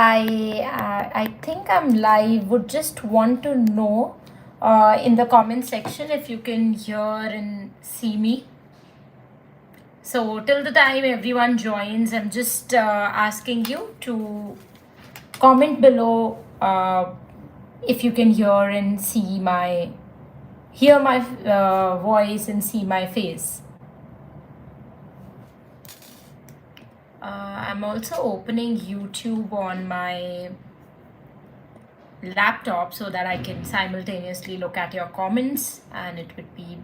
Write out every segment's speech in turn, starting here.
I think I'm live. Would just want to know in the comment section if you can hear and see me. So till the time everyone joins, I'm just asking you to comment below if you can hear my voice and see my face. I'm also opening YouTube on my laptop so that I can simultaneously look at your comments, and it would be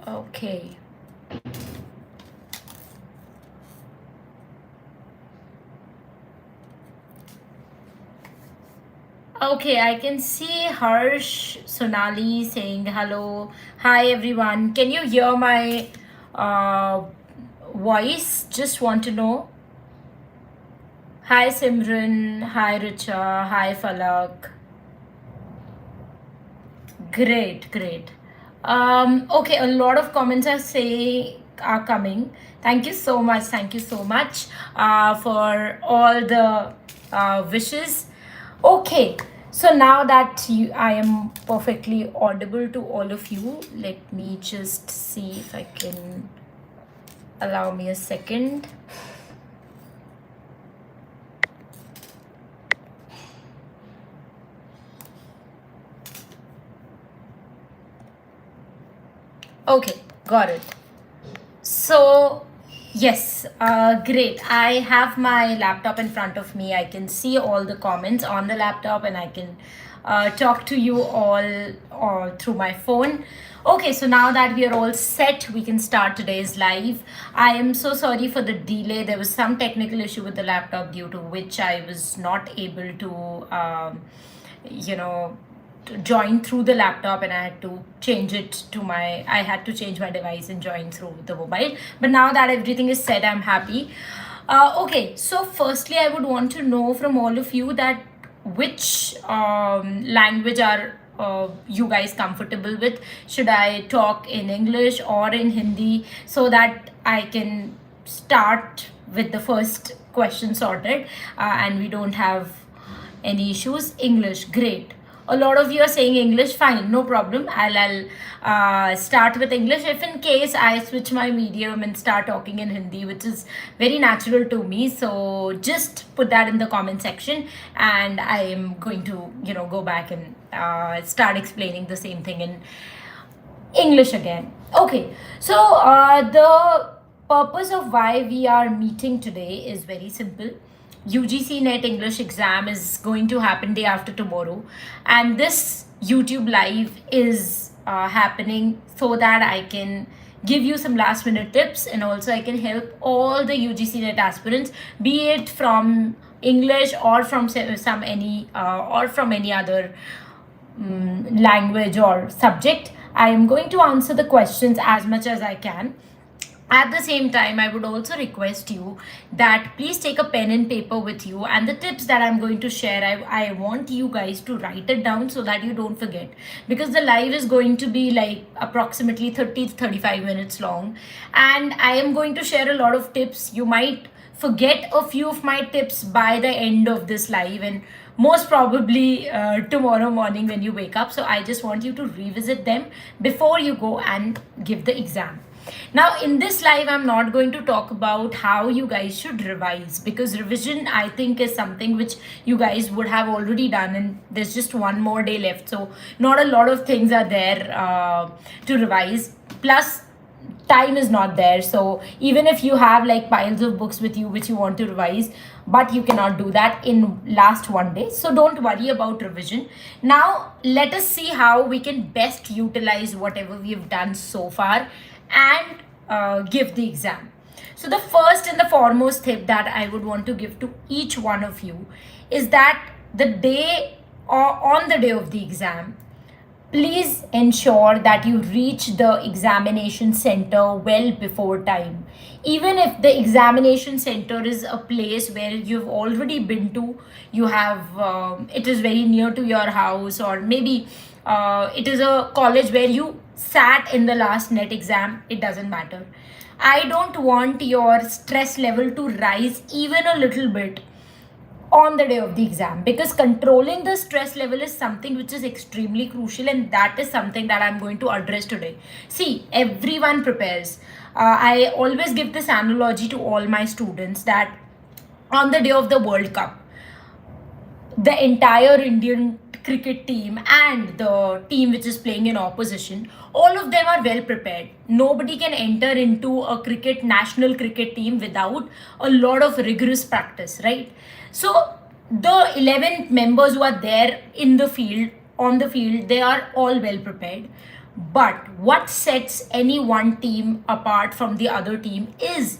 okay. Okay, I can see Harsh Sonali saying hello. Hi everyone. Can you hear my voice? Just want to know. Hi Simran. Hi Richa. Hi Falak. Great. Okay, a lot of comments are coming. Thank you so much. Thank you so much for all the wishes. Okay, so now that I am perfectly audible to all of you, let me just see if I can allow me a second. Okay, got it. So, yes, great. I have my laptop in front of me. I can see all the comments on the laptop, and I can talk to you all through my phone. Okay, so now that we are all set, we can start today's live. I am so sorry for the delay. There was some technical issue with the laptop due to which I was not able to, you know, join through the laptop, and I had to change my device and join through the mobile. But now that everything is set, I'm happy. Okay, so firstly, I would want to know from all of you that which language are you guys comfortable with. Should I talk in English or in Hindi so that I can start with the first question sorted and we don't have any issues? English, great. A lot of you are saying English, fine, no problem. I'll start with English. If in case I switch my medium and start talking in Hindi, which is very natural to me, so just put that in the comment section, and I am going to go back and start explaining the same thing in English again. Okay, so the purpose of why we are meeting today is very simple. UGC NET English exam is going to happen day after tomorrow, and this YouTube live is happening so that I can give you some last minute tips, and also I can help all the UGC NET aspirants, be it from English or from any other language or subject. I am going to answer the questions as much as I can. At the same time, I would also request you that please take a pen and paper with you, and the tips that I'm going to share, I want you guys to write it down so that you don't forget, because the live is going to be like approximately 30 to 35 minutes long, and I am going to share a lot of tips. You might forget a few of my tips by the end of this live, and most probably tomorrow morning when you wake up. So I just want you to revisit them before you go and give the exam. Now, in this live, I'm not going to talk about how you guys should revise, because revision, I think, is something which you guys would have already done, and there's just one more day left. So not a lot of things are there to revise. Plus, time is not there. So even if you have like piles of books with you which you want to revise, but you cannot do that in last one day, so don't worry about revision. Now let us see how we can best utilize whatever we have done so far and give the exam. So the first and the foremost tip that I would want to give to each one of you is that the day or on the day of the exam, please ensure that you reach the examination center well before time. Even if the examination center is a place where you've already been to, you have it is very near to your house, or maybe it is a college where you sat in the last net exam, it doesn't matter. I don't want your stress level to rise even a little bit on the day of the exam, because controlling the stress level is something which is extremely crucial, and that is something that I'm going to address today. See, everyone prepares. I always give this analogy to all my students that on the day of the World Cup, the entire Indian cricket team and the team which is playing in opposition, all of them are well prepared. Nobody can enter into a national cricket team without a lot of rigorous practice, right? So the 11 members who are there in the field, on the field, they are all well prepared. But what sets any one team apart from the other team is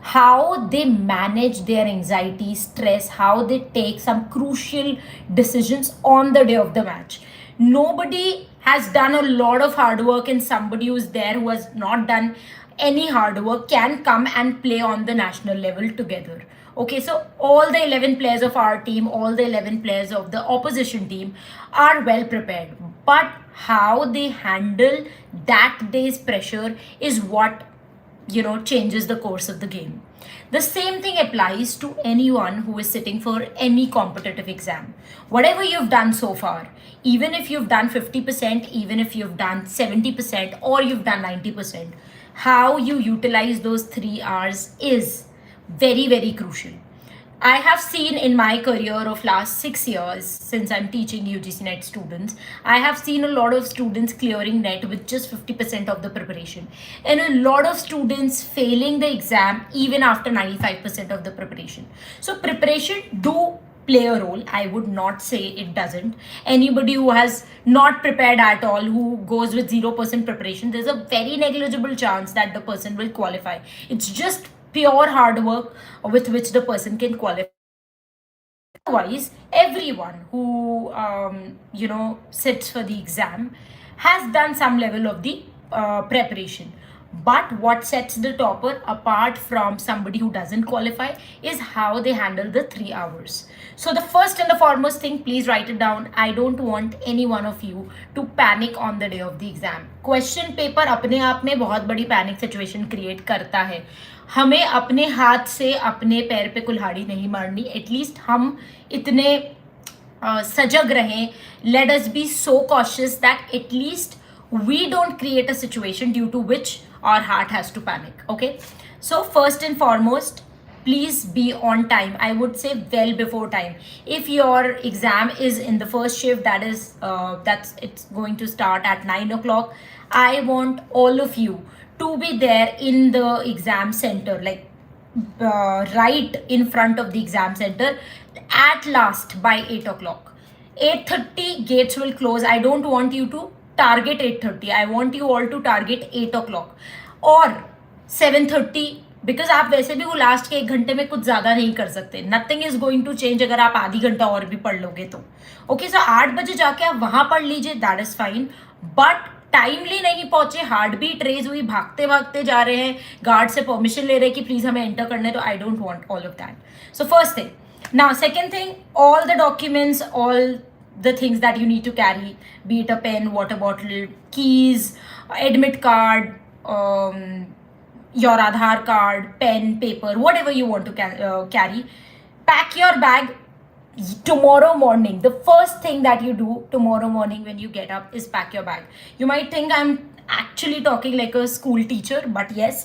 how they manage their anxiety, stress, how they take some crucial decisions on the day of the match. Nobody has done a lot of hard work, and somebody who's there who has not done any hard work can come and play on the national level together. Okay, so all the 11 players of our team, all the 11 players of the opposition team are well prepared. But how they handle that day's pressure is what changes the course of the game. The same thing applies to anyone who is sitting for any competitive exam. Whatever you've done so far, even if you've done 50%, even if you've done 70%, or you've done 90%, how you utilize those 3 hours is very, very crucial. I have seen in my career of last 6 years, since I'm teaching UGC NET students, I have seen a lot of students clearing NET with just 50% of the preparation, and a lot of students failing the exam even after 95% of the preparation. So preparation do play a role. I would not say it doesn't. Anybody who has not prepared at all, who goes with 0% preparation, there's a very negligible chance that the person will qualify. It's just pure hard work with which the person can qualify. Otherwise, everyone who sits for the exam has done some level of the preparation. But what sets the topper apart from somebody who doesn't qualify is how they handle the 3 hours. So the first and the foremost thing, please write it down. I don't want any one of you to panic on the day of the exam. Question paper अपने आप में बहुत बड़ी panic situation create करता है. हमें अपने हाथ से अपने पैर पे कुल्हाड़ी नहीं मारनी. एटलीस्ट हम इतने सजग रहें. Let us be so cautious that at least we don't create a situation due to which our heart has to panic. Okay, so first and foremost, please be on time. I would say well before time. If your exam is in the first shift, it's going to start at 9 o'clock, I want all of you to be there in the exam center, like right in front of the exam center at last by 8 o'clock. 8:30 gates will close. I don't want you to target 8:30. I want you all to target 8 o'clock or 7:30, because आप वैसे भी वो last के 1 घंटे में कुछ ज़्यादा नहीं कर सकते. Nothing is going to change अगर आप आधी घंटा और भी पढ़ लोगे तो. ओके, सो 8 बजे जाके आप वहाँ पढ़ लीजिए, that is fine. But timely नहीं पहुंचे, हार्ट बीट रेज हुई, भागते भागते जा रहे हैं, गार्ड से परमिशन ले रहे हैं कि प्लीज़ हमें एंटर करने, तो I don't want all of that. So first thing. Now second thing, all the documents, all the things that you need to carry, be it a pen, water bottle, keys, admit card, your Aadhaar card, pen, paper, whatever you want to carry. Pack your bag tomorrow morning. The first thing that you do tomorrow morning when you get up is pack your bag. You might think I'm actually talking like a school teacher, but yes,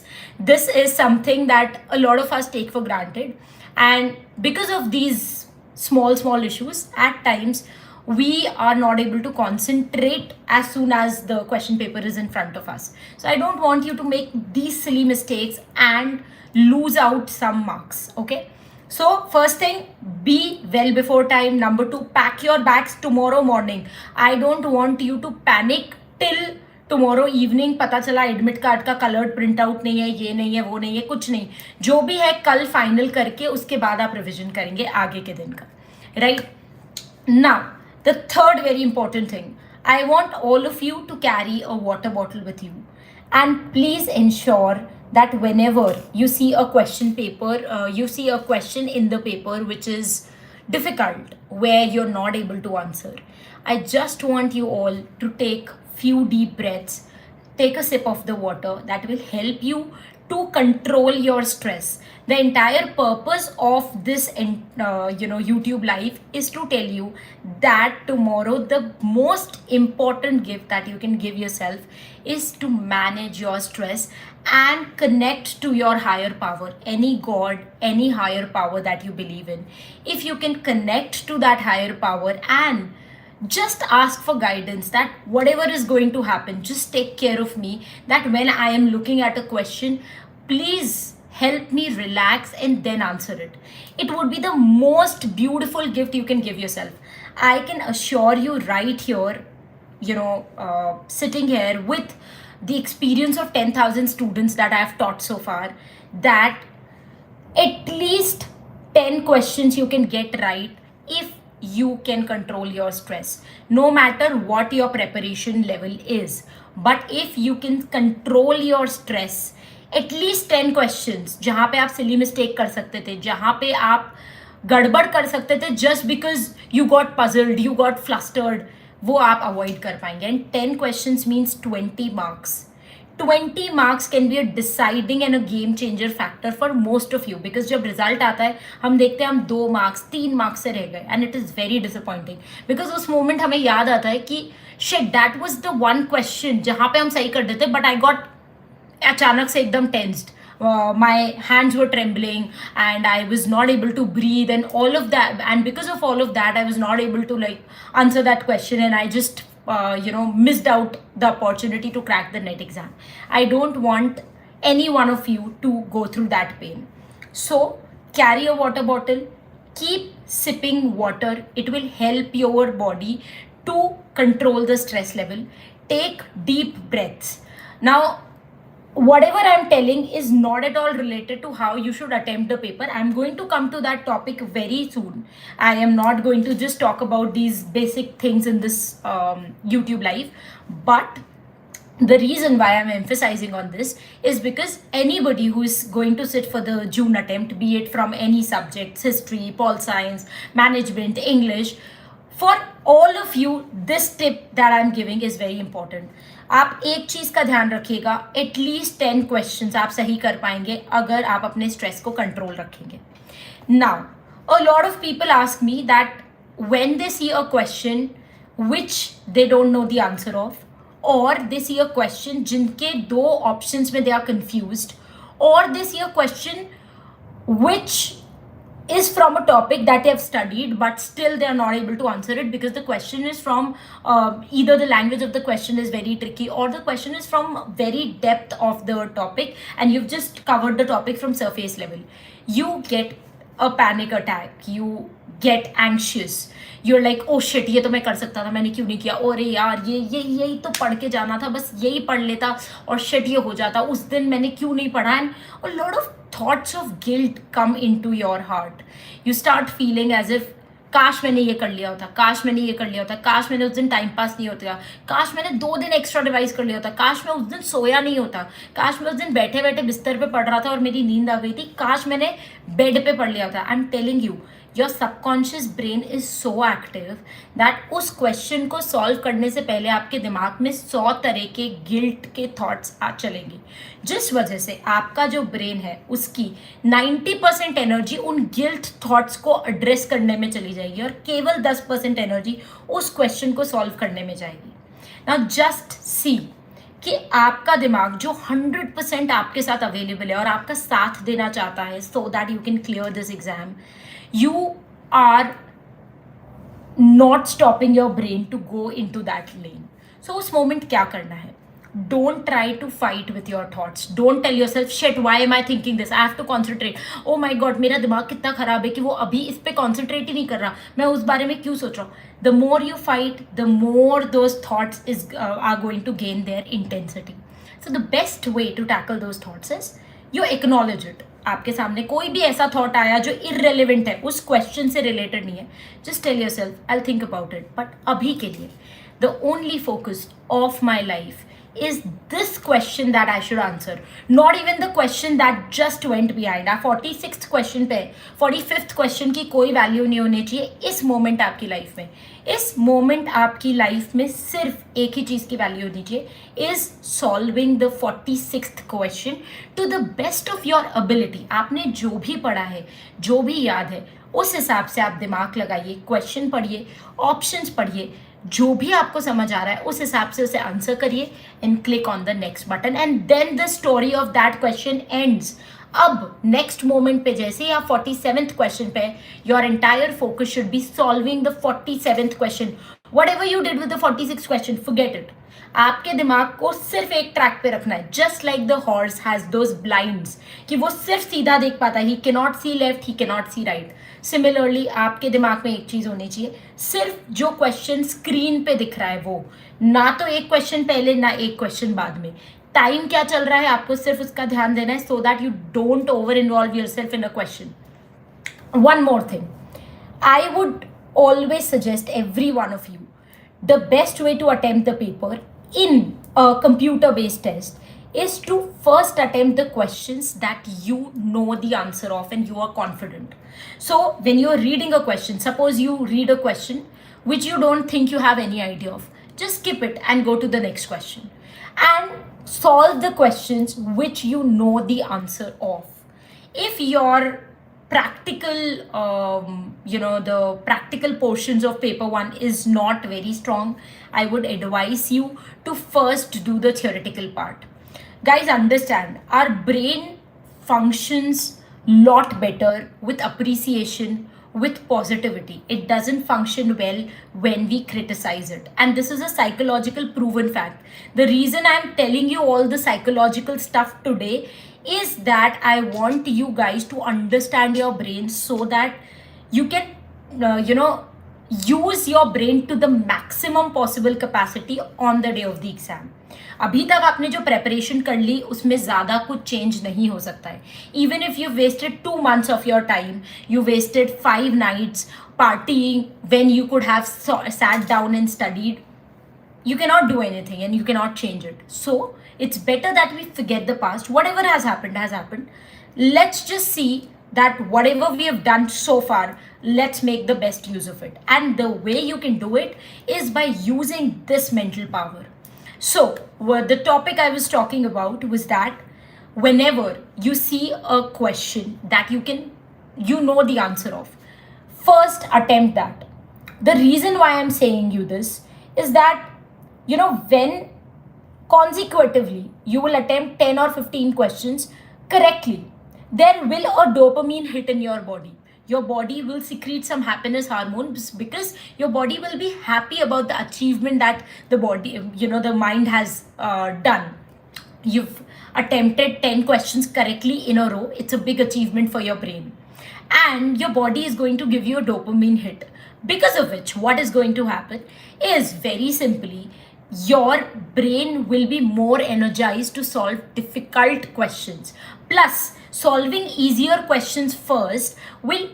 this is something that a lot of us take for granted. And because of these small issues, at times we are not able to concentrate as soon as the question paper is in front of us. So I don't want you to make these silly mistakes and lose out some marks. Okay, so first thing, be well before time. Number 2, pack your bags tomorrow morning. I don't want you to panic till tomorrow evening. पता चला admit card का coloured print out नहीं है, ये नहीं है, वो नहीं है, कुछ नहीं. जो भी है कल फाइनल करके उसके बाद आप रिविजन करेंगे आगे के दिन का. Right now, the third very important thing, I want all of you to carry a water bottle with you. And please ensure that whenever you see a question paper, you see a question in the paper which is difficult, where you're not able to answer, I just want you all to take few deep breaths, take a sip of the water. That will help you to control your stress. The entire purpose of this YouTube live is to tell you that tomorrow the most important gift that you can give yourself is to manage your stress and connect to your higher power, any god, any higher power that you believe in. If you can connect to that higher power and just ask for guidance, that whatever is going to happen, just take care of me, that when I am looking at a question, please help me relax and then answer it. It would be the most beautiful gift you can give yourself. I can assure you right here, sitting here with the experience of 10,000 students that I have taught so far, that at least 10 questions you can get right if you can control your stress, no matter what your preparation level is. But if you can control your stress, at least 10 questions जहाँ पे आप silly mistake कर सकते थे, जहाँ पे आप गड़बड़ कर सकते थे just because you got puzzled, you got flustered, वो आप avoid कर पाएंगे. And 10 questions means 20 marks. 20 marks can be a deciding and a game changer factor for most of you, because जब result आता है हम देखते हैं हम 2 marks 3 marks से रह गए, and it is very disappointing because उस moment हमें याद आता है कि shit, that was the one question जहाँ पे हम सही कर देते, but I got अचानक से एकदम tensed, my hands were trembling and I was not able to breathe and all of that, and because of all of that I was not able to answer that question, and I just missed out the opportunity to crack the NET exam. I don't want any one of you to go through that pain. So carry a water bottle, keep sipping water, it will help your body to control the stress level. Take deep breaths. Now whatever I'm telling is not at all related to how you should attempt the paper. I'm going to come to that topic very soon. I am not going to just talk about these basic things in this YouTube live, but the reason why I'm emphasizing on this is because anybody who is going to sit for the June attempt, be it from any subjects, history, pol science, management, English, for all of you, this tip that I'm giving is very important. आप एक चीज़ का ध्यान रखिएगा, at least 10 questions आप सही कर पाएंगे अगर आप अपने स्ट्रेस को कंट्रोल रखेंगे. Now a lot of people ask me that when they see a question which they don't know the answer of, और दे सी अ क्वेश्चन जिनके 2 ऑप्शंस में दे आर कंफ्यूज्ड, और they see a question which is from a topic that they have studied but still they are not able to answer it because the question is from either the language of the question is very tricky or the question is from very depth of the topic and you've just covered the topic from surface level. You get a panic attack, you get anxious, you're like oh shit, ये तो मैं कर सकता था, मैंने क्यों नहीं किया, और यार यही तो पढ़ के जाना था, बस यही पढ़ लेता और shit ये हो जाता, उस दिन मैंने क्यों नहीं पढ़ा, and a lot of thoughts of guilt come into your heart. You start feeling as if काश मैंने ये कर लिया होता, काश मैंने ये कर लिया होता, काश मैंने उस दिन टाइम पास नहीं होता, काश मैंने 2 दिन एक्स्ट्रा रिवाइज कर लिया होता, काश मैं उस दिन सोया नहीं होता, काश मैं उस दिन बैठे बैठे बिस्तर पे पढ़ रहा था और मेरी नींद आ गई थी, काश मैंने बेड पे पढ़ लिया होता. आई am telling you, your subconscious brain is so active that उस क्वेश्चन को सॉल्व करने से पहले आपके दिमाग में 100 तरह के गिल्ट के थॉट्स आ चलेंगे, जिस वजह से आपका जो ब्रेन है उसकी 90% एनर्जी उन गिल्ट थॉट्स को एड्रेस करने में चली जाएगी और केवल 10% एनर्जी उस क्वेश्चन को सॉल्व करने में जाएगी. नाउ जस्ट सी कि आपका दिमाग जो 100% आपके साथ अवेलेबल है और आपका साथ देना चाहता है so that you can clear this exam, you are not stopping your brain to go into that lane. So उस moment क्या करना है? Don't try to fight with your thoughts. Don't tell yourself shit, why am I thinking this? I have to concentrate. Oh my god, मेरा दिमाग कितना खराब है कि वो अभी इस पे concentrate ही नहीं कर रहा, मैं उस बारे में क्यों सोच रहा हूँ. The more you fight, the more those thoughts are going to gain their intensity. So the best way to tackle those thoughts is you acknowledge it. आपके सामने कोई भी ऐसा थॉट आया जो इररेलेवेंट है, उस क्वेश्चन से रिलेटेड नहीं है, just tell yourself I will think about it, but अभी के लिए the only focus of my life is this question that I should answer, not even the question that just went behind. आप 46th question पे 45th question की कोई value नहीं होनी चाहिए इस मोमेंट आपकी लाइफ में. इस मोमेंट आपकी लाइफ में सिर्फ एक ही चीज़ की वैल्यू होनी चाहिए, is solving the 46th question to the best of your ability. आपने जो भी पढ़ा है, जो भी याद है, उस हिसाब से आप दिमाग लगाइए, क्वेश्चन पढ़िए, ऑप्शंस पढ़िए, जो भी आपको समझ आ रहा है उस हिसाब से उसे आंसर करिए and click on the next button and then the story of that question ends. अब नेक्स्ट मोमेंट पे जैसे ही आप 47th क्वेश्चन पे, your entire focus should be solving the 47th question. Whatever you did with the 46th question, forget it. आपके दिमाग को सिर्फ एक ट्रैक पे रखना है. Just like the horse has those blinds कि वो सिर्फ सीधा देख पाता है, ही can not see left, he can not see right. Similarly आपके दिमाग में एक चीज होनी चाहिए, सिर्फ जो क्वेश्चन स्क्रीन पे दिख रहा है वो, ना तो एक क्वेश्चन पहले ना एक क्वेश्चन बाद में. टाइम क्या चल रहा है आपको सिर्फ उसका ध्यान देना है, so that you don't over involve yourself in a question. One more thing, I would always suggest every one of you, the best way to attempt the paper in a computer based test is to first attempt the questions that you know the answer of and you are confident. So when you are reading a question, suppose you read a question which you don't think you have any idea of, just skip it and go to the next question and solve the questions which you know the answer of. If your practical the practical portions of paper 1 is not very strong, I would advise you to first do the theoretical part. Guys, understand, our brain functions lot better with appreciation, with positivity. It doesn't function well when we criticize it, and this is a psychological proven fact. The reason I'm telling you all the psychological stuff today is that I want you guys to understand your brain so that you can use your brain to the maximum possible capacity on the day of the exam. अभी तक आपने जो preparation कर ली उसमें ज़्यादा कुछ change नहीं हो सकता है. Even if you wasted 2 months of your time, you wasted 5 nights partying when you could have sat down and studied, you cannot do anything and you cannot change it. So it's better that we forget the past. Whatever has happened has happened. Let's just see that whatever we have done so far, let's make the best use of it. And the way you can do it is by using this mental power. So the topic I was talking about was that whenever you see a question that you know the answer of, first attempt that. The reason why I'm saying you this is that when consecutively you will attempt 10 or 15 questions correctly, there will a dopamine hit in your body. Your body will secrete some happiness hormones because your body will be happy about the achievement that the body, the mind has done. You've attempted 10 questions correctly in a row. It's a big achievement for your brain. And your body is going to give you a dopamine hit. Because of which, what is going to happen is very simply, your brain will be more energized to solve difficult questions. Plus, solving easier questions first will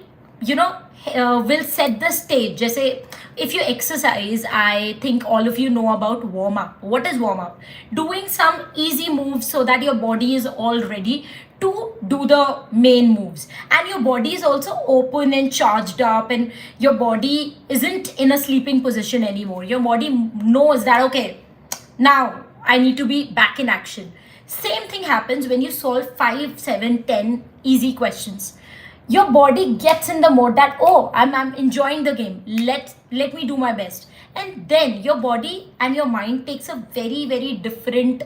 set the stage. जैसे if you exercise, I think all of you know about warm up. What is warm up? Doing some easy moves so that your body is all ready to do the main moves, and your body is also open and charged up, and your body isn't in a sleeping position anymore. Your body knows that, okay, now I need to be back in action. Same thing happens when you solve 5, 7, 10 easy questions. Your body gets in the mode that, oh, I'm enjoying the game, let me do my best, and then your body and your mind takes a very, very different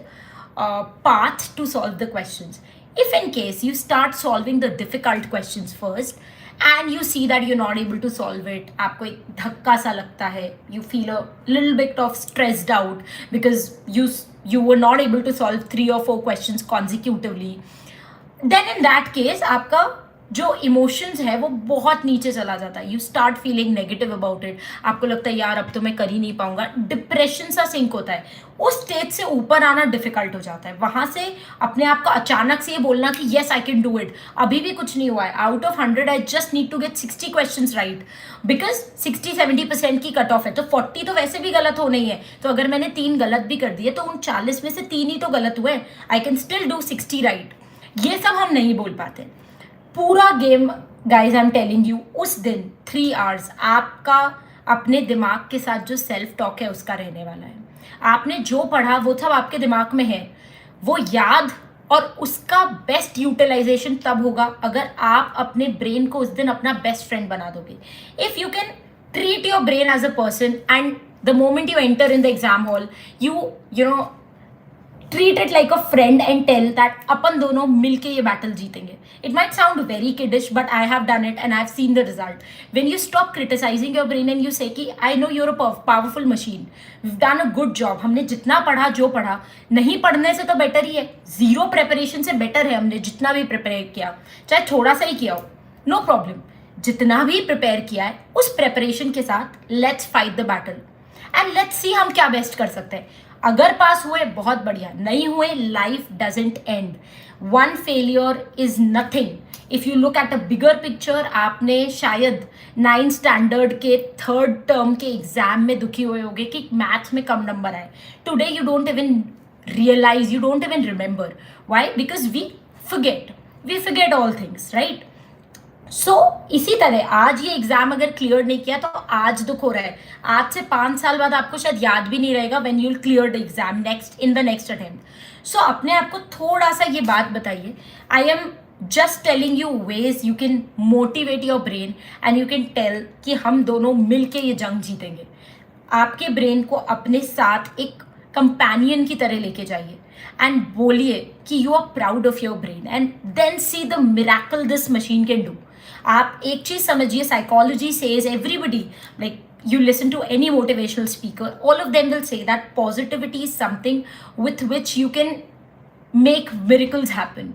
path to solve the questions. If in case you start solving the difficult questions first and you see that you're not able to solve it, आपको एक धक्का सा लगता है, you feel a little bit of stressed out because you were not able to solve 3 or 4 questions consecutively, then in that case आपका जो emotions है वो बहुत नीचे चला जाता है. You start feeling negative about it. आपको लगता है यार अब तो मैं कर ही नहीं पाऊंगा. डिप्रेशन सा सिंक होता है. उस स्टेज से ऊपर आना डिफिकल्ट हो जाता है. वहां से अपने आप को अचानक से ये बोलना कि yes I can do it. अभी भी कुछ नहीं हुआ है. Out of 100 I just need to get 60 questions right, because 60-70% की कट ऑफ है. तो 40 तो वैसे भी गलत होने ही है. तो अगर मैंने 3 गलत भी कर दिए तो उन 40 में से 3 ही तो गलत हुए. I can still do 60 right. ये सब हम नहीं बोल पाते. पूरा game guys I am telling you, उस दिन 3 आवर्स आपका अपने दिमाग के साथ जो सेल्फ टॉक है उसका रहने वाला है. आपने जो पढ़ा वो सब आपके दिमाग में है. वो याद और उसका बेस्ट यूटिलाइजेशन तब होगा अगर आप अपने ब्रेन को उस दिन अपना बेस्ट फ्रेंड बना दोगे. If you can treat your brain as a person and the moment you enter in the exam hall, you know treat it like a friend and tell that अपन दोनों मिलके ये battle जीतेंगे. It might sound very kiddish, but I have done it and I have seen the result. When you stop criticizing your brain and you say कि I know you're a powerful machine, we've done a good job, हमने जितना पढ़ा जो पढ़ा, नहीं पढ़ने से तो बेटर ही है. जीरो प्रेपरेशन से बेटर है हमने जितना भी प्रिपेयर किया, चाहे थोड़ा सा ही किया हो, नो प्रॉब्लम. जितना भी प्रिपेयर किया है उस प्रेपरेशन के साथ let's fight the battle and let's see हम क्या बेस्ट कर सकते हैं. अगर पास हुए बहुत बढ़िया, नहीं हुए life doesn't and. One failure is nothing. If you look at a bigger picture, आपने शायद 9th स्टैंडर्ड के 3rd टर्म के एग्जाम में दुखी हुए होंगे कि मैथ्स में कम नंबर आए. Today you don't even realise, you don't even remember. Why? Because we forget all things, right? So इसी तरह आज ये एग्जाम अगर क्लियर नहीं किया तो आज दुख हो रहा है. आज से 5 साल बाद आपको शायद याद भी नहीं रहेगा when you will clear the exam in the next attempt. So अपने आप को थोड़ा सा ये बात बताइए. I am just telling you ways you can motivate your brain and you can tell कि हम दोनों मिलके ये जंग जीतेंगे. आपके ब्रेन को अपने साथ एक कंपेनियन की तरह लेके जाइए एंड बोलिए कि you are proud of your brain and then see the miracle this machine can do. आप एक चीज समझिए, psychology says everybody, like you listen to any motivational speaker, all of them will say that positivity is something with which you can make miracles happen.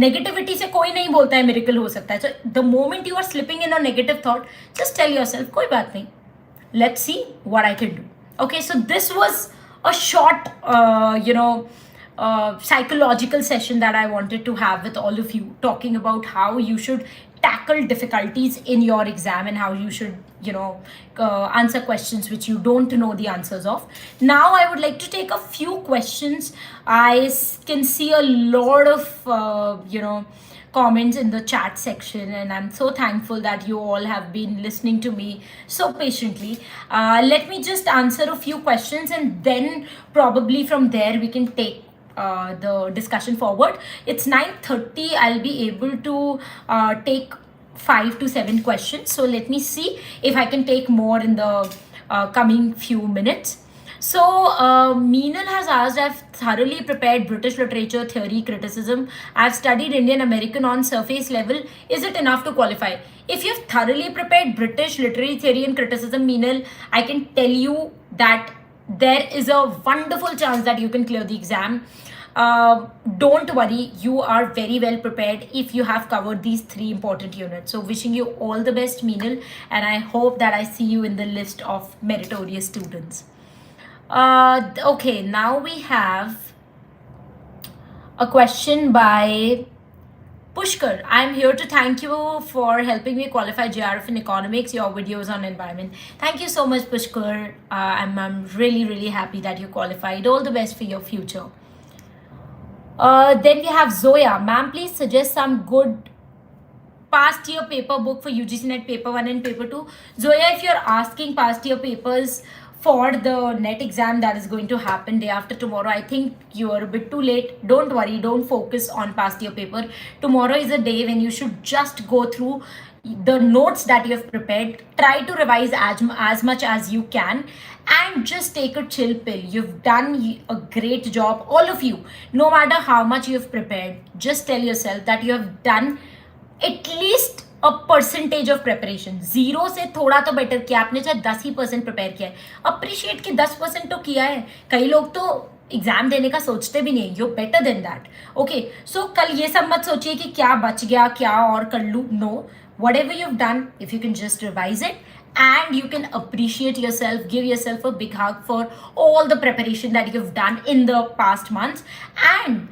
Negativity से कोई नहीं बोलता है miracle हो सकता है. So the moment you are slipping in a negative thought, just tell yourself कोई बात नहीं, let's see what I can do. Okay, so this was a short psychological session that I wanted to have with all of you, talking about how you should tackle difficulties in your exam and how you should answer questions which you don't know the answers of. Now I would like to take a few questions. I can see a lot of comments in the chat section and I'm so thankful that you all have been listening to me so patiently. Let me just answer a few questions and then probably from there we can take the discussion forward. It's 9:30. I'll be able to take 5 to 7 questions. So let me see if I can take more in the coming few minutes. So Meenal has asked, I've thoroughly prepared British literature, theory, criticism. I've studied Indian American on surface level. Is it enough to qualify? If you've thoroughly prepared British literary theory and criticism, Meenal, I can tell you that there is a wonderful chance that you can clear the exam. Don't worry, you are very well prepared if you have covered these 3 important units. So wishing you all the best, Meenal, and I hope that I see you in the list of meritorious students. Okay, now we have a question by Pushkar. I'm here to thank you for helping me qualify JRF in economics, your videos on environment. Thank you so much, Pushkar. I'm really happy that you qualified. All the best for your future. Then we have Zoya. Ma'am, please suggest some good past year paper book for UGC NET Paper 1 and Paper 2. Zoya, if you're asking past year papers for the NET exam that is going to happen day after tomorrow, I think you are a bit too late. Don't worry, don't focus on past year paper. Tomorrow is a day when you should just go through the notes that you have prepared. Try to revise as much as you can and just take a chill pill. You've done a great job, all of you. No matter how much you have prepared, just tell yourself that you have done at least a percentage of preparation. 0 से थोड़ा तो better किया आपने, चाहे 10% prepare किया है. Appreciate कि 10% तो किया है. कई लोग तो एग्जाम देने का सोचते भी नहीं, you better than that. Okay, so कल ये सब मत सोचिए कि क्या बच गया, क्या और कर लूँ. No, whatever you've done, if you can just revise it and you can appreciate yourself, give yourself a big hug for all the preparation that you've done in the past months, and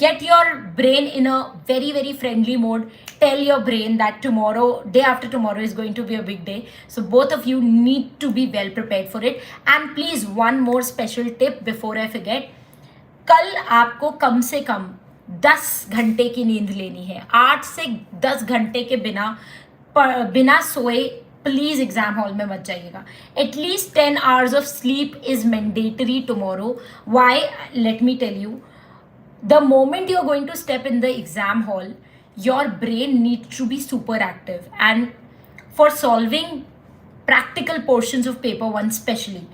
get your brain in a very very friendly mode. Tell your brain that tomorrow, day after tomorrow is going to be a big day, so both of you need to be well prepared for it. And please, one more special tip before I forget, कल आपको कम से कम 10 घंटे की नींद लेनी है. 8 से 10 घंटे के बिना सोए प्लीज एग्जाम हॉल में मत जाइएगा. At least 10 hours of sleep is mandatory tomorrow. Why? Let me tell you. The moment you're going to step in the exam hall, your brain needs to be super active. And for solving practical portions of paper 1 especially,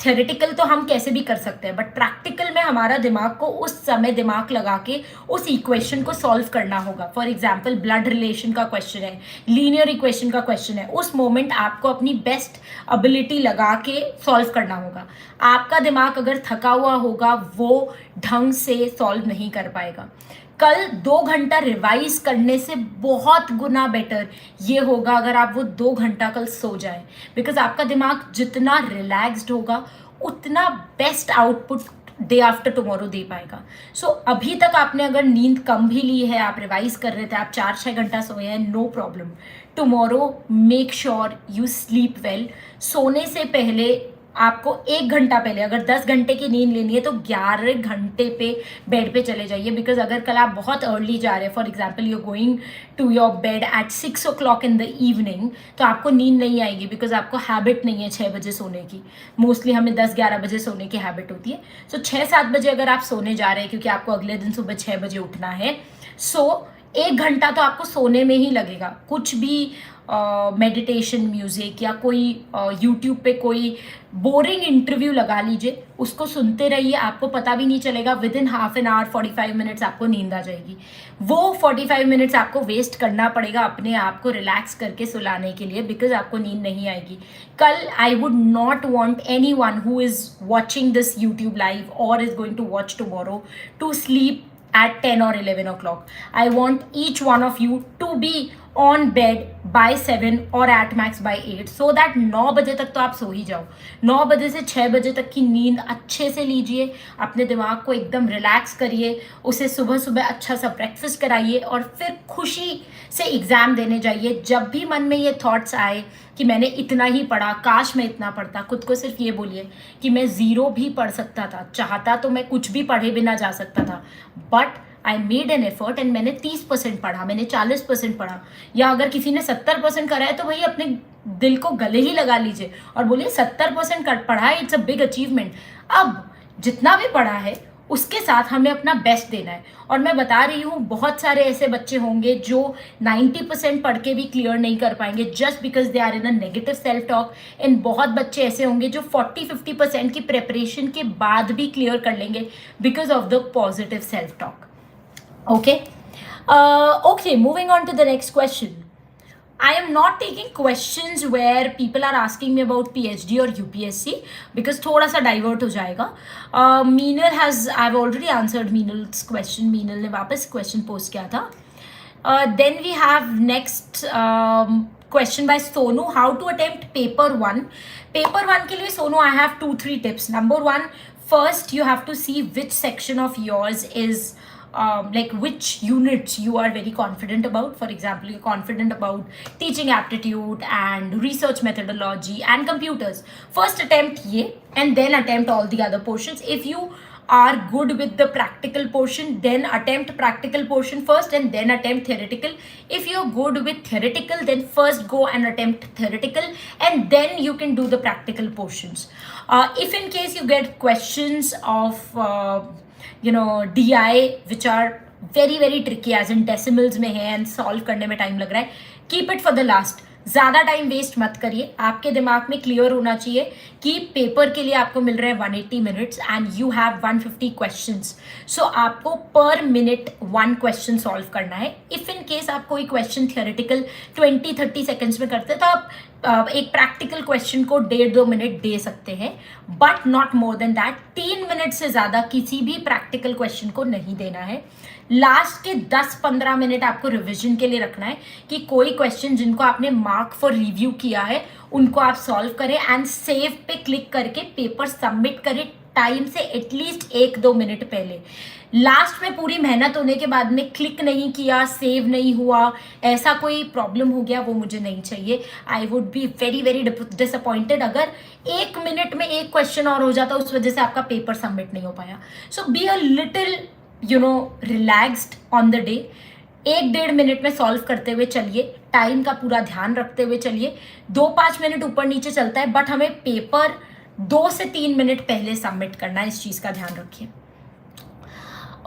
theoretical तो हम कैसे भी कर सकते हैं, but practical में हमारा दिमाग को उस समय दिमाग लगा के उस इक्वेशन को सॉल्व करना होगा. फॉर एग्जाम्पल ब्लड रिलेशन का क्वेश्चन है, लीनियर इक्वेशन का क्वेश्चन है, उस मोमेंट आपको अपनी बेस्ट एबिलिटी लगा के सॉल्व करना होगा. आपका दिमाग अगर थका हुआ होगा वो ढंग से सॉल्व नहीं कर पाएगा. कल 2 घंटा रिवाइज करने से बहुत गुना बेटर ये होगा अगर आप वो 2 घंटा कल सो जाएं, बिकॉज आपका दिमाग जितना रिलैक्स्ड होगा उतना best output day after tomorrow दे पाएगा. सो अभी तक आपने अगर नींद कम भी ली है, आप रिवाइज कर रहे थे, आप 4-6 घंटा सोए हैं, no problem. Tomorrow make sure you sleep well. सोने से पहले आपको 1 घंटा पहले, अगर 10 घंटे की नींद लेनी है तो 11 घंटे पे बेड पे चले जाइए. बिकॉज अगर कल आप बहुत अर्ली जा रहे हैं, for example you going to your bed at 6 o'clock in the evening, तो आपको नींद नहीं आएगी, बिकॉज आपको हैबिट नहीं है 6 बजे सोने की. मोस्टली हमें 10-11 बजे सोने की हैबिट होती है. सो 6-7 बजे अगर आप सोने जा रहे हैं क्योंकि आपको अगले दिन सुबह 6 बजे उठना है, सो 1 घंटा तो आपको सोने में ही लगेगा. कुछ भी मेडिटेशन म्यूज़िक या कोई यूट्यूब पे कोई बोरिंग इंटरव्यू लगा लीजिए, उसको सुनते रहिए, आपको पता भी नहीं चलेगा. With in half an hour 45 minutes आपको नींद आ जाएगी. वो 45 मिनट्स आपको वेस्ट करना पड़ेगा अपने आप को रिलैक्स करके सुलाने के लिए, बिकॉज आपको नींद नहीं आएगी. कल I would not want anyone who is watching this YouTube live और is going to watch tomorrow to sleep at 10 or 11 o'clock. I want each one of you to be on bed by 7 or at max by 8, so that 9 बजे तक तो आप सो ही जाओ. 9 बजे से 6 बजे तक की नींद अच्छे से लीजिए, अपने दिमाग को एकदम रिलैक्स करिए, उसे सुबह सुबह अच्छा सा ब्रेकफास्ट कराइए और फिर खुशी से एग्ज़ाम देने जाइए. जब भी मन में ये थॉट्स आए कि मैंने इतना ही पढ़ा, काश मैं इतना पढ़ता, खुद को सिर्फ ये बोलिए कि मैं 0 भी पढ़ सकता था, चाहता तो मैं कुछ भी पढ़े बिना जा सकता था, but I made an effort and मैंने 30% पढ़ा, मैंने 40% पढ़ा. या अगर किसी ने 70% करा है तो वही अपने दिल को गले ही लगा लीजिए और बोलिए 70% पढ़ा है, इट्स अ बिग अचीवमेंट. अब जितना भी पढ़ा है उसके साथ हमें अपना बेस्ट देना है. और मैं बता रही हूँ बहुत सारे ऐसे बच्चे होंगे जो 90% पढ़ के भी क्लियर नहीं कर पाएंगे just because they are in a negative self talk. And बहुत बच्चे ऐसे होंगे जो 40-50% की प्रेपरेशन के बाद भी क्लियर कर लेंगे because of the positive self talk. Okay, moving on to the next question. I am not taking questions where people are asking me about PhD or UPSC because थोड़ा सा divert हो जाएगा. Meenal has, I've already answered Meenal's question. Meenal ने वापस question post किया था. Then we have next question by Sonu. How to attempt paper 1? Paper 1 के लिए Sonu, I have 2-3 tips. Number 1, first you have to see which section of yours is like which units you are very confident about. For example, you're confident about teaching aptitude and research methodology and computers. First attempt ye and then attempt all the other portions. If you are good with the practical portion, then attempt practical portion first and then attempt theoretical. If you're good with theoretical, then first go and attempt theoretical and then you can do the practical portions. If in case you get questions of DI which are very very tricky as in decimals में है and solve करने में time लग रहा है, keep it for the last. ज़्यादा time waste मत करिए. आपके दिमाग में क्लियर होना चाहिए कि पेपर के लिए आपको मिल रहे हैं 180 minutes and you have 150 questions. So आपको पर मिनट 1 क्वेश्चन सॉल्व करना है. इफ़ इन केस आप कोई क्वेश्चन थियोरेटिकल 20-30 सेकेंड्स में करते हैं तो आप एक प्रैक्टिकल क्वेश्चन को 1.5-2 मिनट दे सकते हैं, but not more than that. 3 minute से ज़्यादा किसी भी प्रैक्टिकल क्वेश्चन को नहीं देना है. लास्ट के 10-15 मिनट आपको रिविजन के लिए रखना है कि कोई क्वेश्चन जिनको आपने मार्क फॉर रिव्यू किया है उनको आप सॉल्व करें एंड सेव पे क्लिक करके पेपर सबमिट करें टाइम से एटलीस्ट 1-2 मिनट पहले. लास्ट में पूरी मेहनत होने के बाद में क्लिक नहीं किया, सेव नहीं हुआ, ऐसा कोई प्रॉब्लम हो गया, वो मुझे नहीं चाहिए. I would be very very disappointed अगर 1 मिनट में एक क्वेश्चन और हो जाता उस वजह से आपका पेपर सबमिट नहीं हो पाया. So be a little relaxed on the day. 1-1.5 minute में सॉल्व करते हुए चलिए, टाइम का पूरा ध्यान रखते हुए चलिए. 2-5 मिनट ऊपर नीचे चलता है, बट हमें पेपर 2 से 3 मिनट पहले सबमिट करना है. इस चीज़ का ध्यान रखिए.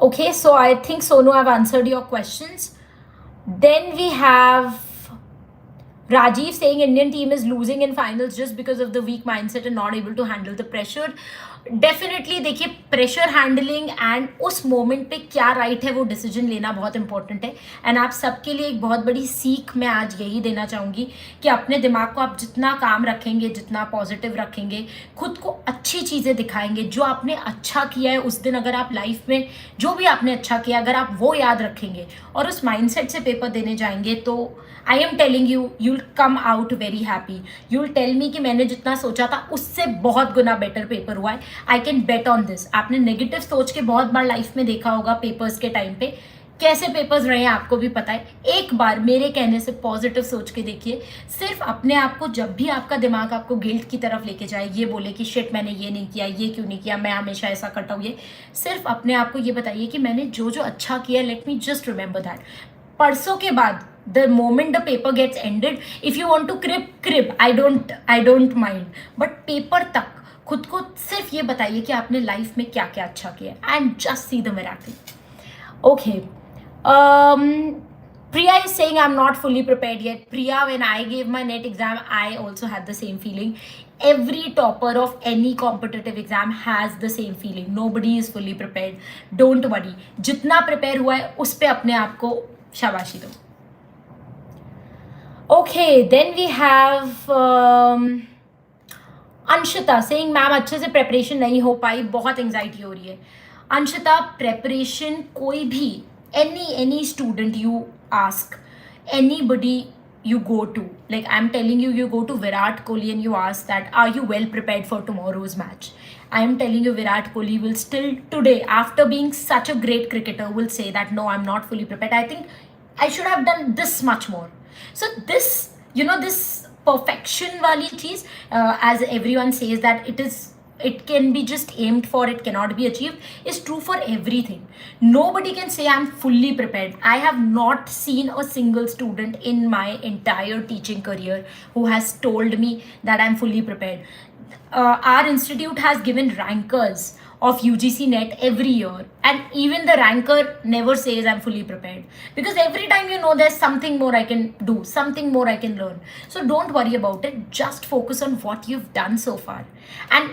Okay, so I think Sonu, I've answered your questions. Then we have Rajiv saying Indian team is losing in finals just because of the weak mindset and not able to handle the pressure. Definitely देखिए, pressure handling and उस moment पे क्या right है वो decision लेना बहुत important है. And आप सबके लिए एक बहुत बड़ी सीख मैं आज यही देना चाहूँगी कि अपने दिमाग को आप जितना काम रखेंगे, जितना पॉजिटिव रखेंगे, खुद को अच्छी चीज़ें दिखाएंगे, जो आपने अच्छा किया है उस दिन, अगर आप लाइफ में जो भी आपने अच्छा किया अगर आप वो याद रखेंगे और उस माइंडसेट से पेपर देने जाएंगे, तो I am telling you, you will come out very happy. You will tell me कि मैंने जितना सोचा था उससे बहुत गुना बेटर पेपर हुआ है. I can bet on this. आपने नेगेटिव सोच के बहुत बार लाइफ में देखा होगा पेपर्स के टाइम पे, कैसे पेपर्स रहे हैं आपको भी पता है. एक बार मेरे कहने से पॉजिटिव सोच के देखिए. सिर्फ अपने आप को, जब भी आपका दिमाग आपको गिल्ट की तरफ लेके जाए, ये बोले कि शिट मैंने ये नहीं किया, ये क्यों नहीं किया, मैं हमेशा ऐसा करता हूँ, ये सिर्फ अपने आप को ये बताइए कि मैंने जो जो अच्छा किया, let me just remember that. परसों के बाद, the moment the paper gets ended, if you want to crib, I don't mind, but paper तक खुद को सिर्फ ये बताइए कि आपने लाइफ में क्या क्या अच्छा किया, and just see the miracle. Okay. Priya is saying I'm not fully prepared yet. Priya, when I gave my NET exam, I also had the same feeling. Every topper of any competitive exam has the same feeling. Nobody is fully prepared. Don't worry. जितना prepare हुआ है उस पे अपने आप को शाबाशी दो. Okay, then we have Anshita saying ma'am अच्छे से प्रेपरेशन नहीं हो पाई, बहुत एंजाइटी हो रही है. अंशिता, प्रेपरेशन कोई भी, any student you ask, anybody you go to, like I'm telling you, you go to Virat Kohli and you ask that, are you well prepared for tomorrow's match? I am telling you, Virat Kohli will still today, after being such a great cricketer, will say that no, I'm not fully prepared. I think I should have done this much more. So this, this perfection wali cheez, as everyone says that it can be just aimed for, it cannot be achieved, is true for everything. Nobody can say I'm fully prepared. I have not seen a single student in my entire teaching career who has told me that I'm fully prepared. Our institute has given rankers of UGC NET every year, and even the ranker never says I'm fully prepared, because every time there's something more I can do, something more I can learn. So don't worry about it, just focus on what you've done so far. And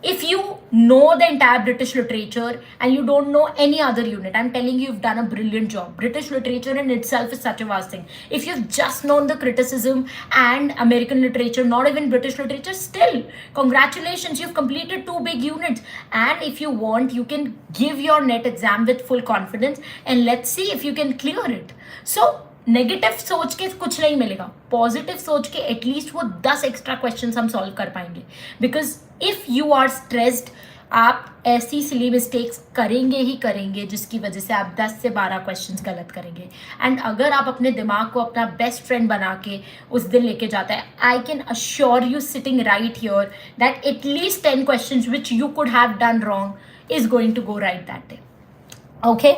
if you know the entire British literature and you don't know any other unit, I'm telling you, you've done a brilliant job. British literature in itself is such a vast thing. If you've just known the criticism and American literature, not even British literature, still, congratulations, you've completed 2 big units. And if you want, you can give your NET exam with full confidence and let's see if you can clear it. So, negative सोच के कुछ नहीं मिलेगा, positive सोच के at least वो 10 extra question हम solve कर पाएंगे. Because if you are stressed, आप ऐसी सिली मिस्टेक्स करेंगे ही करेंगे जिसकी वजह से आप 10 से 12 क्वेश्चंस गलत करेंगे. एंड अगर आप अपने दिमाग को अपना बेस्ट फ्रेंड बना के उस दिन लेके जाता है, I can assure you sitting right here that at least 10 questions which you could have done wrong is going to go right that day. Okay.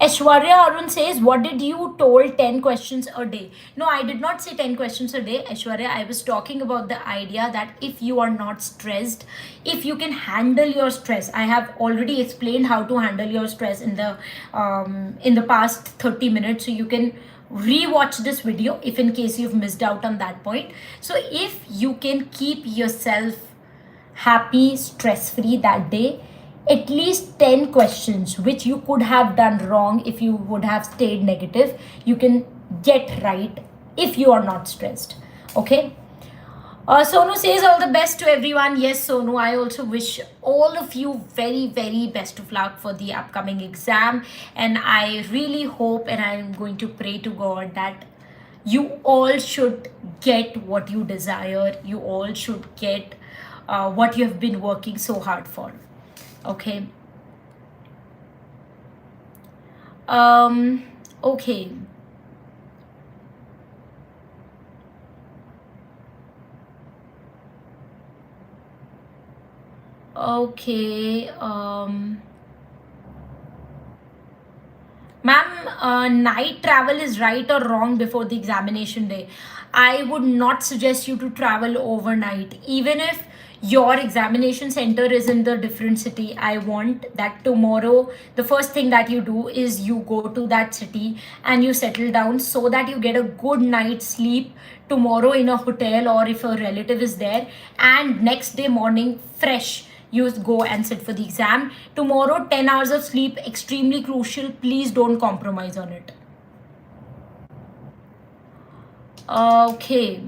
Aishwarya Arun says, what did you told 10 questions a day? No, I did not say 10 questions a day, Aishwarya. I was talking about the idea that if you are not stressed, if you can handle your stress. I have already explained how to handle your stress in the past 30 minutes. So you can re-watch this video if in case you've missed out on that point. So if you can keep yourself happy, stress-free that day, at least 10 questions which you could have done wrong if you would have stayed negative, you can get right if you are not stressed. Okay. Sonu says all the best to everyone. Yes, Sonu, I also wish all of you very, very best of luck for the upcoming exam. And I really hope and I'm going to pray to God that you all should get what you desire. You all should get what you have been working so hard for. Okay. Okay. Okay. Ma'am, night travel is right or wrong before the examination day? I would not suggest you to travel overnight. Even if your examination center is in the different city, I want that tomorrow, the first thing that you do is you go to that city and you settle down so that you get a good night's sleep tomorrow in a hotel or if a relative is there, and next day morning fresh you go and sit for the exam. Tomorrow 10 hours of sleep, extremely crucial. Please don't compromise on it. Okay.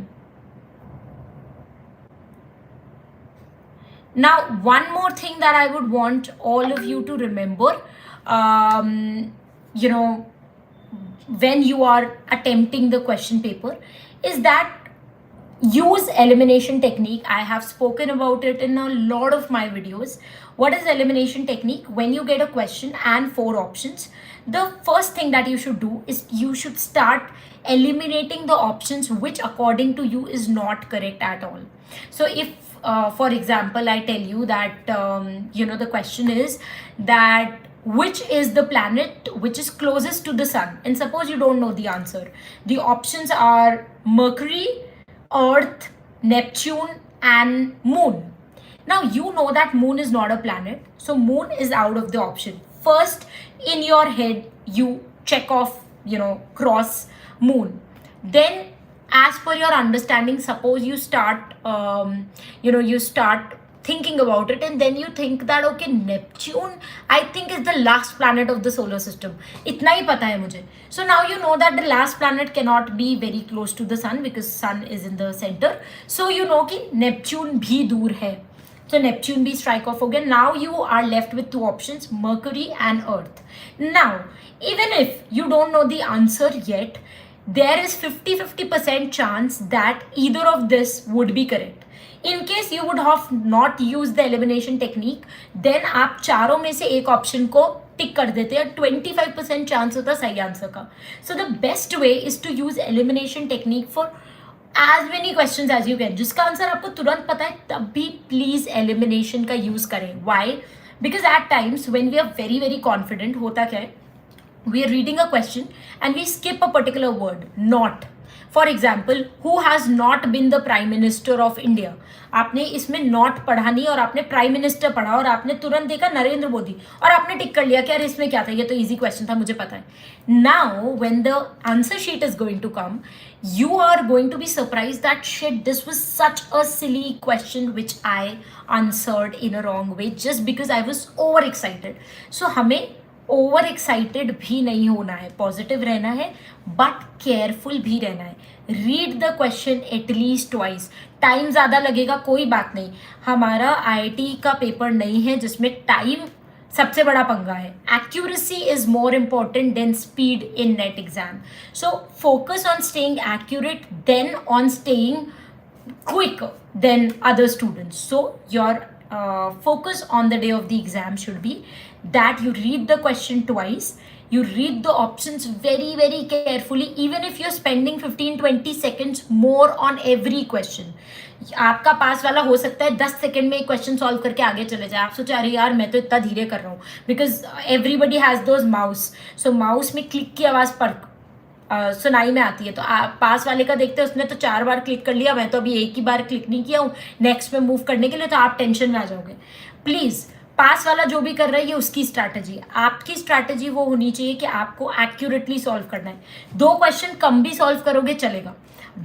Now, one more thing that I would want all of you to remember, you know, when you are attempting the question paper, is that use elimination technique. I have spoken about it in a lot of my videos. What is elimination technique? When you get a question and 4 options, the first thing that you should do is you should start eliminating the options which according to you is not correct at all. So if for example I tell you that the question is that which is the planet which is closest to the sun, and suppose you don't know the answer, the options are Mercury, Earth, Neptune, and Moon. Now you know that Moon is not a planet, so Moon is out of the option. First, in your head, you check off, cross Moon. Then, as per your understanding, suppose you start, you start thinking about it, and then you think that okay, Neptune I think is the last planet of the solar system. Itna hi pata hai mujhe. So now you know that the last planet cannot be very close to the sun because sun is in the center. So you know ki Neptune bhi dur hai. So Neptune bhi strike off again. Now you are left with 2 options, Mercury and Earth. Now, even if you don't know the answer yet, there is 50-50% chance that either of this would be correct. In case you would have not used the elimination technique, then आप चारों में से एक option को टिक कर देते हैं, 25% chance होता सही आंसर का. So the best way is to use elimination technique for as many questions as you can. जिसका आंसर आपको तुरंत पता है तब भी प्लीज एलिमिनेशन का यूज करें. Why? Because at times when we are very very confident, होता क्या है, we are reading a question and we skip a particular word, not. For example, who has not been the Prime Minister of India? आपने इसमें not पढ़ा नहीं और आपने Prime Minister पढ़ा और आपने तुरंत देखा नरेंद्र मोदी और आपने टिक कर लिया कि यार इसमें क्या था, ये तो easy question था, मुझे पता है. Now, when the answer sheet is going to come, you are going to be surprised that shit, this was such a silly question which I answered in a wrong way just because I was overexcited. So हमें over excited भी नहीं होना है, positive रहना है, but careful भी रहना है. Read the question at least twice. Time ज़्यादा लगेगा कोई बात नहीं, हमारा आईआईटी का पेपर नहीं है जिसमें टाइम सबसे बड़ा पंगा है. Accuracy is more important than speed in net exam. So focus on staying accurate then on staying quicker than other students. So your focus on the day of the exam should be that you read the question twice, you read the options very very carefully, even if you're spending 15-20 seconds more on every question. आपका पास वाला हो सकता है 10 second में एक question solve करके आगे चले जाए. आप सोचे अरे यार मैं तो इतना धीरे कर रहा हूँ, because everybody has those mouse. So mouse में क्लिक की आवाज़ पर सुनाई में आती है, तो आप पास वाले का देखते हैं उसने तो 4 बार क्लिक कर लिया, मैं तो अभी एक ही बार क्लिक नहीं किया हूँ नेक्स्ट में मूव करने के लिए, तो आप टेंशन में आ जाओगे. प्लीज़ पास वाला जो भी कर रहा है ये उसकी स्ट्रैटेजी, आपकी स्ट्रैटेजी वो होनी चाहिए कि आपको एक्यूरेटली सॉल्व करना है। 2 क्वेश्चन कम भी सॉल्व करोगे चलेगा,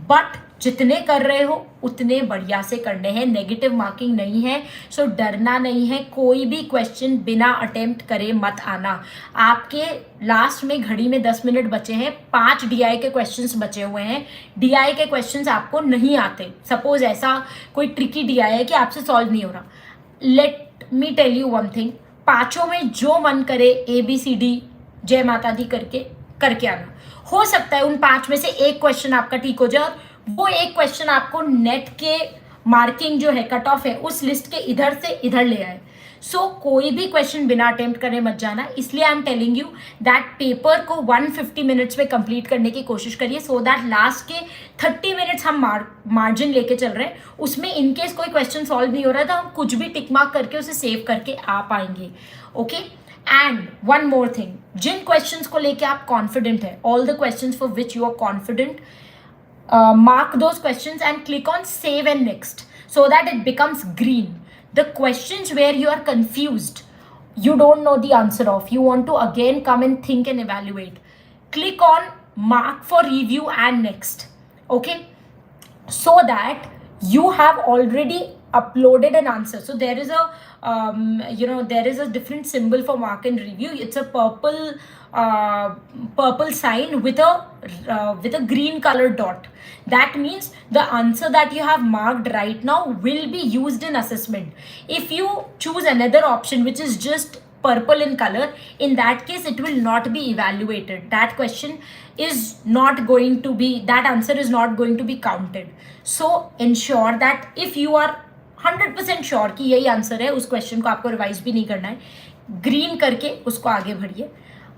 बट जितने कर रहे हो उतने बढ़िया से करने हैं। नेगेटिव मार्किंग नहीं है, सो डरना नहीं है। कोई भी क्वेश्चन बिना अटेम्प्ट करे मत आना। आपके लास्ट में घड़ी में 10 मिनट बचे हैं, 5 DI के क्वेश्चंस बचे हुए हैं। DI के क्वेश्चंस आपको नहीं आते, सपोज ऐसा कोई ट्रिकी DI है कि आपसे सॉल्व नहीं हो रहा, let me tell you one thing, 5 में जो मन करे ABCD जय माता दी करके आना। हो सकता है उन 5 में से एक क्वेश्चन आपका ठीक हो जाए, और वो एक क्वेश्चन आपको नेट के मार्किंग जो है, कट ऑफ है, उस लिस्ट के इधर से इधर ले आए। सो कोई भी क्वेश्चन बिना अटेम्प्ट करे मत जाना। इसलिए आई am telling you that paper को 150 मिनट्स में कंप्लीट करने की कोशिश करिए, सो दैट लास्ट के 30 मिनट्स हम मार्जिन लेके चल रहे हैं, उसमें इनकेस कोई क्वेश्चन सॉल्व नहीं हो रहा है तो हम कुछ भी टिक मार्क करके उसे सेव करके आ पाएंगे। Okay, and one more thing, जिन क्वेश्चंस को लेके आप कॉन्फिडेंट है, all the questions for which you are confident, mark those questions and click on save and next so that it becomes green. The questions where you are confused, you don't know the answer of, you want to again come and think and evaluate, click on mark for review and next. Okay, so that you have already uploaded an answer. So there is a there is a different symbol for mark and review. It's a purple sign with a green colored dot. That means the answer that you have marked right now will be used in assessment. If you choose another option which is just purple in color, in that case it will not be evaluated. That question is not going to be, that answer is not going to be counted. So ensure that if you are 100% sure कि यही answer है, उस question को आपको revise भी नहीं करना है, ग्रीन करके उसको आगे बढ़िए।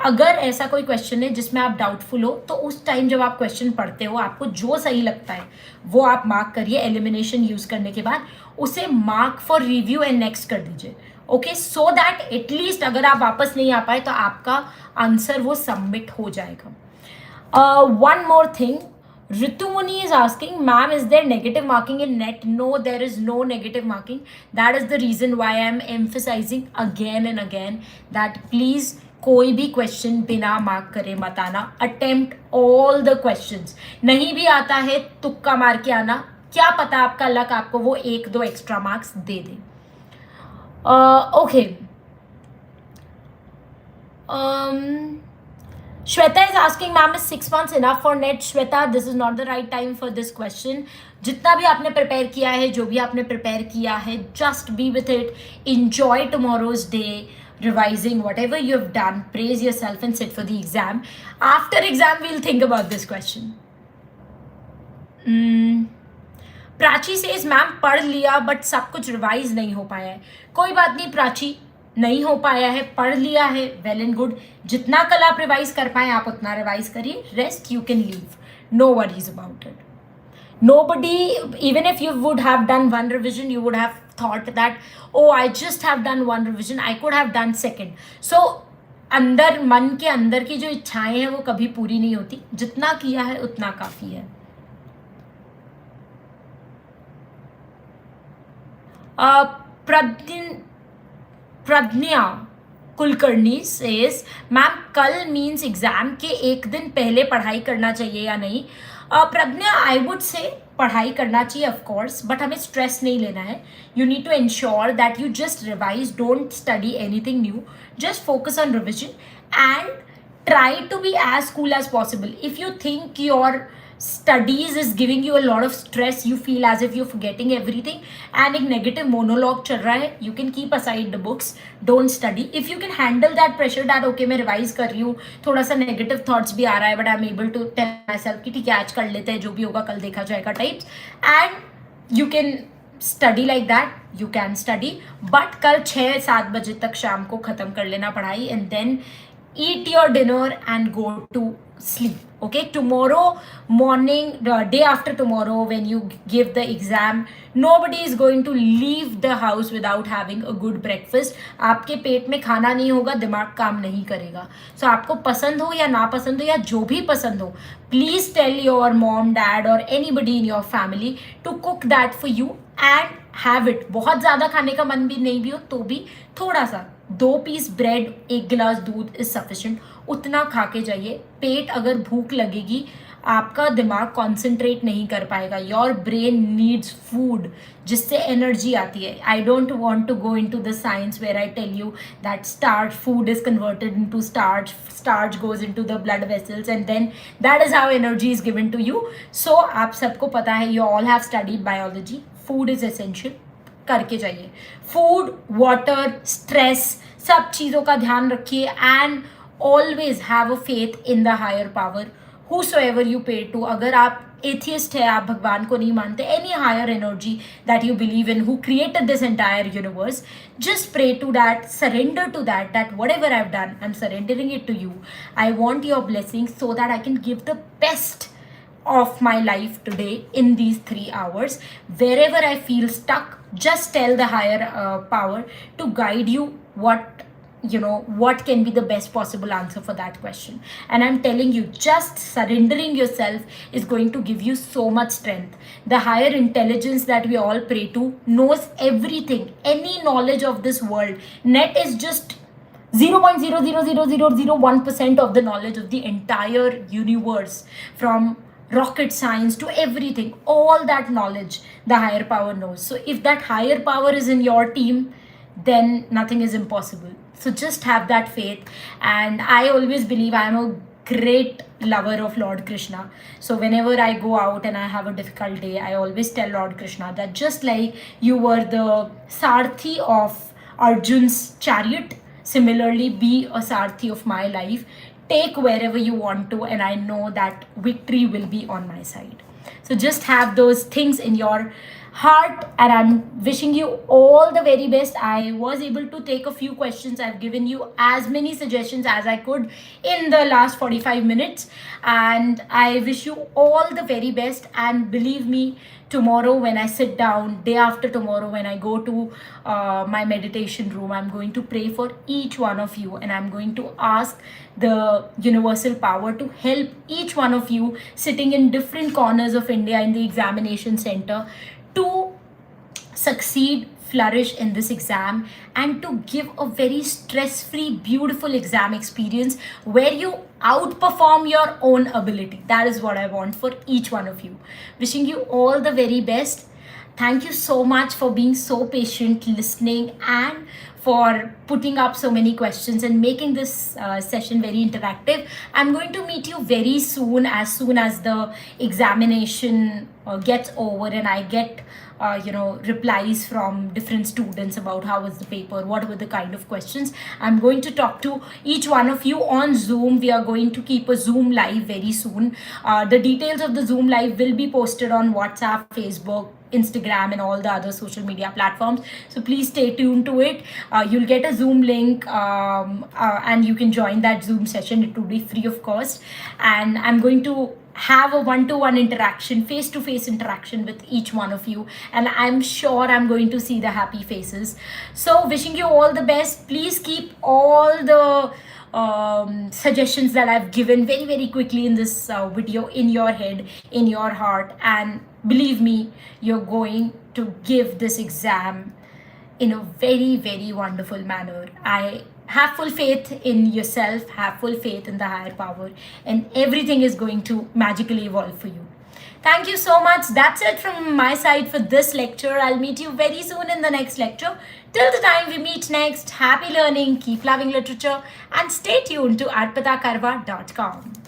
अगर ऐसा कोई क्वेश्चन है जिसमें आप डाउटफुल हो, तो उस टाइम जब आप क्वेश्चन पढ़ते हो आपको जो सही लगता है वो आप मार्क करिए। एलिमिनेशन यूज करने के बाद उसे mark for review and next कर दीजिए। ओके, सो दैट एटलीस्ट अगर आप वापस नहीं आ पाए तो आपका आंसर वो सबमिट हो जाएगा। One more thing, Ritumuni is asking, ma'am, is there negative marking in NET? No, there is no negative marking. That is the reason why I am emphasizing again and again that please कोई भी question बिना mark करे मत आना। Attempt all the questions. नहीं भी आता है तुक्का मार के आना, क्या पता आपका लक आपको वो 1-2 extra marks they they. Okay, Shweta is asking, ma'am, is 6 months enough for NET? Shweta, this is not the right time for this question. जितना भी आपने प्रिपेयर किया है, जो भी आपने प्रिपेयर किया है, just be with it. Enjoy tomorrow's day, revising whatever you have done. Praise yourself and sit for the exam. After exam, we'll think about this question. Prachi says, ma'am, पढ़ लिया but सब कुछ रिवाइज नहीं हो पाया है। कोई बात नहीं प्राची, नहीं हो पाया है, पढ़ लिया है, वेल एंड गुड। जितना कल आप रिवाइज कर पाए आप उतना रिवाइज करिए, rest you can leave, no worries about it. Nobody, even if you would have done one revision, you would have thought that, oh, I just have done one revision, I could have done second. So अंदर, मन के अंदर की जो इच्छाएं हैं वो कभी पूरी नहीं होती, जितना किया है उतना काफी है। प्रज्ञा कुलकर्णी सेज, मैम कल मीन्स एग्जाम के एक दिन पहले पढ़ाई करना चाहिए या नहीं? प्रज्ञा, आई वुड से पढ़ाई करना चाहिए ऑफ कोर्स, बट हमें स्ट्रेस नहीं लेना है। You need to ensure that you just revise, don't study anything new, just focus on revision and try to be as cool as possible. If you think your studies is giving you a lot of stress, you feel as if you're forgetting everything and एक negative monologue चल रहा है, you can keep aside the books, don't study. If you can handle that pressure that okay मैं revise कर रही हूँ, थोड़ा सा negative thoughts भी आ रहा है, but I'm able to tell myself कि ठीक है आज कर लेते हैं, जो भी होगा कल देखा जाएगा types, and you can study like that, you can study, but कल 6-7 बजे तक शाम को ख़त्म कर लेना पढ़ाई, and then eat your dinner and go to sleep. Okay, tomorrow morning, day after tomorrow, when you give the exam, nobody is going to leave the house without having a good breakfast. आपके पेट में खाना नहीं होगा, दिमाग काम नहीं करेगा। So आपको पसंद हो या ना पसंद हो या जो भी पसंद हो, please tell your mom, dad or anybody in your family to cook that for you and have it. बहुत ज़्यादा खाने का मन भी नहीं भी हो तो भी थोड़ा सा 2 पीस ब्रेड, 1 गिलास दूध इज सफिशिएंट. उतना खा के जाइए. पेट अगर भूख लगेगी, आपका दिमाग कॉन्सेंट्रेट नहीं कर पाएगा. योर ब्रेन नीड्स फूड, जिससे एनर्जी आती है. I don't want to go in to the science where I tell you that starch food is converted in to starch, starch goes into the blood vessels and then that is how energy is given to you. So आप सबको पता है, you all have studied biology. Food is essential. करके जाइए. Food, water, stress, सब चीज़ों का ध्यान रखिए. And always have a faith in the higher power whosoever you pray to. अगर आप एथियस्ट है, आप भगवान को नहीं मानते, any higher energy that you believe in, who created this entire universe, just pray to that, surrender to that, that whatever I've done, I'm surrendering it to you. I want your blessings so that I can give the best of my life today in these 3 hours. Wherever I feel stuck, just tell the higher power to guide you what can be the best possible answer for that question. And I'm telling you, just surrendering yourself is going to give you so much strength. The higher intelligence that we all pray to knows everything, any knowledge of this world. Net is just 0.00001% of the knowledge of the entire universe, from rocket science to everything. All that knowledge the higher power knows. So if that higher power is in your team, then nothing is impossible. So just have that faith. And I always believe I am a great lover of Lord Krishna. So whenever I go out and I have a difficult day, I always tell Lord Krishna that just like you were the Sarthi of Arjun's chariot, similarly be a Sarthi of my life. Take wherever you want to, and I know that victory will be on my side. So just have those things in your heart, and I'm wishing you all the very best. I was able to take a few questions. I've given you as many suggestions as I could in the last 45 minutes, and I wish you all the very best. And believe me, tomorrow when I sit down, day after tomorrow when I go to my meditation room, I'm going to pray for each one of you, and I'm going to ask the universal power to help each one of you sitting in different corners of India in the examination center to succeed, flourish in this exam, and to give a very stress-free, beautiful exam experience where you outperform your own ability. That is what I want for each one of you. Wishing you all the very best. Thank you so much for being so patient, listening, and for putting up so many questions and making this session very interactive. I'm going to meet you very soon as the examination gets over and I get replies from different students about how was the paper, what were the kind of questions. I'm going to talk to each one of you on Zoom. We are going to keep a Zoom live very soon. The details of the Zoom live will be posted on WhatsApp, Facebook, Instagram, and all the other social media platforms. So please stay tuned to it. You'll get a Zoom link and you can join that Zoom session. It will be free of cost. And I'm going to have a one-to-one interaction, face-to-face interaction with each one of you, and I'm sure I'm going to see the happy faces. So wishing you all the best. Please keep all the suggestions that I've given very, very quickly in this video in your head, in your heart, and believe me, you're going to give this exam in a very, very wonderful manner. I have full faith in yourself, have full faith in the higher power, and everything is going to magically evolve for you. Thank you so much. That's it from my side for this lecture. I'll meet you very soon in the next lecture. Till the time we meet next, happy learning, keep loving literature, and stay tuned to arpitakarwa.com.